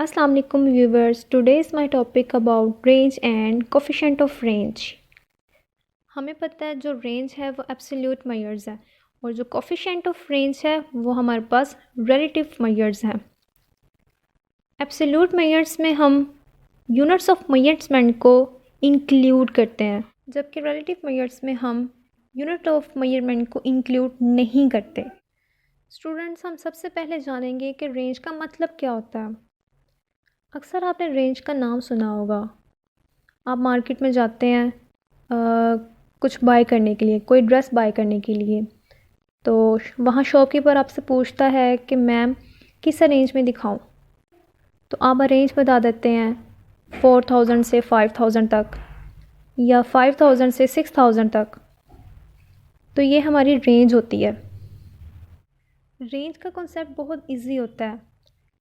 अस्सलाम वालेकुम viewers, today is my topic about range and coefficient of range. हमें पता है जो रेंज है वो एब्सोल्यूट मेजर्स है और जो कोफिशिएंट ऑफ रेंज है वो हमारे पास रिलेटिव मेजर्स हैं। एब्सोल्यूट मेजर्स में हम यूनिट्स ऑफ मेजरमेंट को इंक्लूड करते हैं, जबकि रिलेटिव मेजर्स में हम यूनिट ऑफ मेजरमेंट को इंक्लूड नहीं करते। स्टूडेंट्स, हम सबसे पहले जानेंगे कि रेंज का मतलब क्या होता है। अक्सर आपने रेंज का नाम सुना होगा। आप मार्केट में जाते हैं कुछ बाय करने के लिए, कोई ड्रेस बाय करने के लिए, तो वहाँ शॉपकीपर आपसे पूछता है कि मैम किस रेंज में दिखाऊं, तो आप रेंज बता देते हैं 4000 से 5000 तक या 5000 से 6000 तक। तो ये हमारी रेंज होती है। रेंज का कॉन्सेप्ट बहुत इजी होता है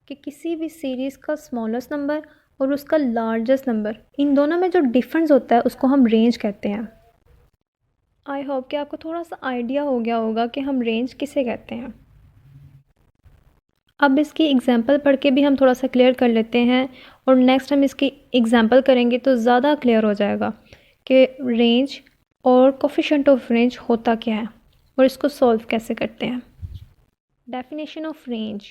कि किसी भी सीरीज़ का स्मॉलेस्ट नंबर और उसका लार्जेस्ट नंबर, इन दोनों में जो डिफरेंस होता है उसको हम रेंज कहते हैं। आई होप कि आपको थोड़ा सा आइडिया हो गया होगा कि हम रेंज किसे कहते हैं। अब इसकी एग्जांपल पढ़ के भी हम थोड़ा सा क्लियर कर लेते हैं और नेक्स्ट हम इसकी एग्जांपल करेंगे तो ज़्यादा क्लियर हो जाएगा कि रेंज और कोफिशिएंट ऑफ रेंज होता क्या है और इसको सॉल्व कैसे करते हैं। Definition of range: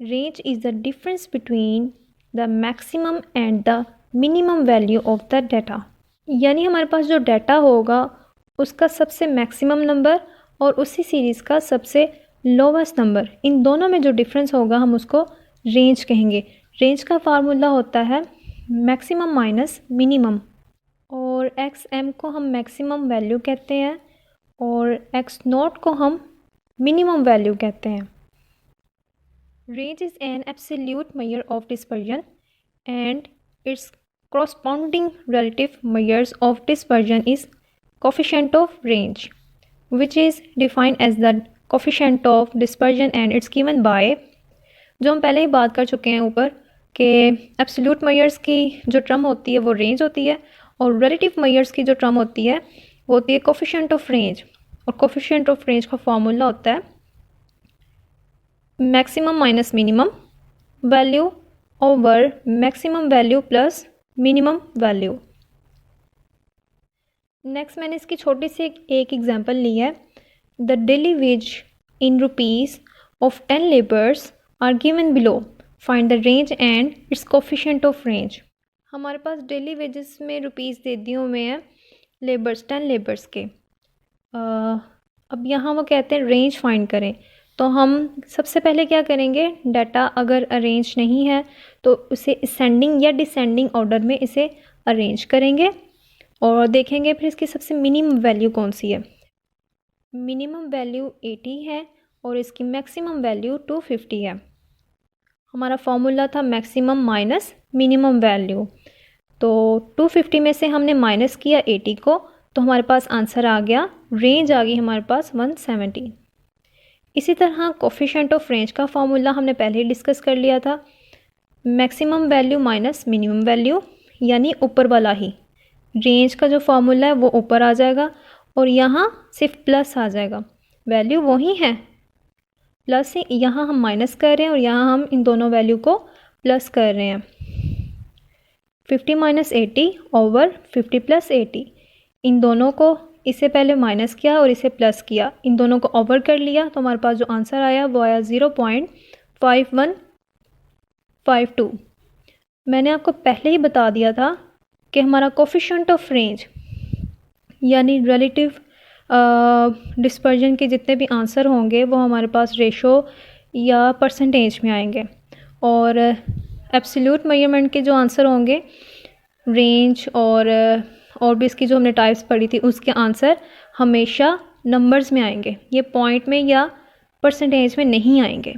range is the difference between the maximum and the minimum value of the data। यानी हमारे पास जो डाटा होगा उसका सबसे मैक्सिमम नंबर और उसी सीरीज़ का सबसे लोवेस्ट नंबर, इन दोनों में जो डिफरेंस होगा हम उसको रेंज कहेंगे। रेंज का फार्मूला होता है मैक्सिमम माइनस मिनिमम, और एक्स एम को हम मैक्सिमम वैल्यू कहते हैं और एक्स नॉट को हम मिनिमम वैल्यू कहते हैं। Range is an absolute measure of dispersion and its corresponding relative measures of dispersion is coefficient of range, which is defined as the coefficient of dispersion and it's given by, जो हम पहले ही बात कर चुके हैं ऊपर कि absolute measures की जो टर्म होती है वो range होती है और relative measures की जो टर्म होती है वो होती है coefficient of range, और coefficient of range का फॉर्मूला होता है maximum minus minimum value over maximum value plus minimum value. Next मैंने इसकी छोटी सी एक एग्जांपल ली है। The daily wage in rupees of 10 labours are given below, find the range and its coefficient of range. हमारे पास डेली वेजेस में रुपीज़ दे दिए हुए हैं लेबर्स, 10 लेबर्स के। अब यहाँ वो कहते हैं रेंज फाइंड करें, तो हम सबसे पहले क्या करेंगे, डाटा अगर अरेंज नहीं है तो उसे असेंडिंग या डिसेंडिंग ऑर्डर में इसे अरेंज करेंगे और देखेंगे फिर इसकी सबसे मिनिमम वैल्यू कौन सी है। मिनिमम वैल्यू 80 है और इसकी मैक्सिमम वैल्यू 250 है। हमारा फॉर्मूला था मैक्सिमम माइनस मिनिमम वैल्यू, तो 250 में से हमने माइनस किया 80 को, तो हमारे पास आंसर आ गया, रेंज आ गई हमारे पास 170। इसी तरह कोफिशिएंट ऑफ रेंज का फॉर्मूला हमने पहले ही डिस्कस कर लिया था, maximum value minus minimum value, यानी ऊपर वाला ही। रेंज का जो फॉर्मूला है वो ऊपर आ जाएगा और यहाँ सिर्फ प्लस आ जाएगा, वैल्यू वही है, प्लस ही यहाँ हम माइनस कर रहे हैं और यहाँ हम इन दोनों वैल्यू को प्लस कर रहे हैं। 50 माइनस 80 ओवर 50 प्लस 80, इन दोनों को इसे पहले माइनस किया और इसे प्लस किया, इन दोनों को ओवर कर लिया, तो हमारे पास जो आंसर आया वो आया 0.5152। मैंने आपको पहले ही बता दिया था कि हमारा कोफिशिएंट ऑफ रेंज यानी रिलेटिव डिस्पर्जन के जितने भी आंसर होंगे वो हमारे पास रेशो या परसेंटेज में आएंगे, और एब्सोल्यूट मेजरमेंट के जो आंसर होंगे रेंज और भी इसकी जो हमने टाइप्स पढ़ी थी उसके आंसर हमेशा नंबर्स में आएंगे, ये पॉइंट में या परसेंटेज में नहीं आएंगे।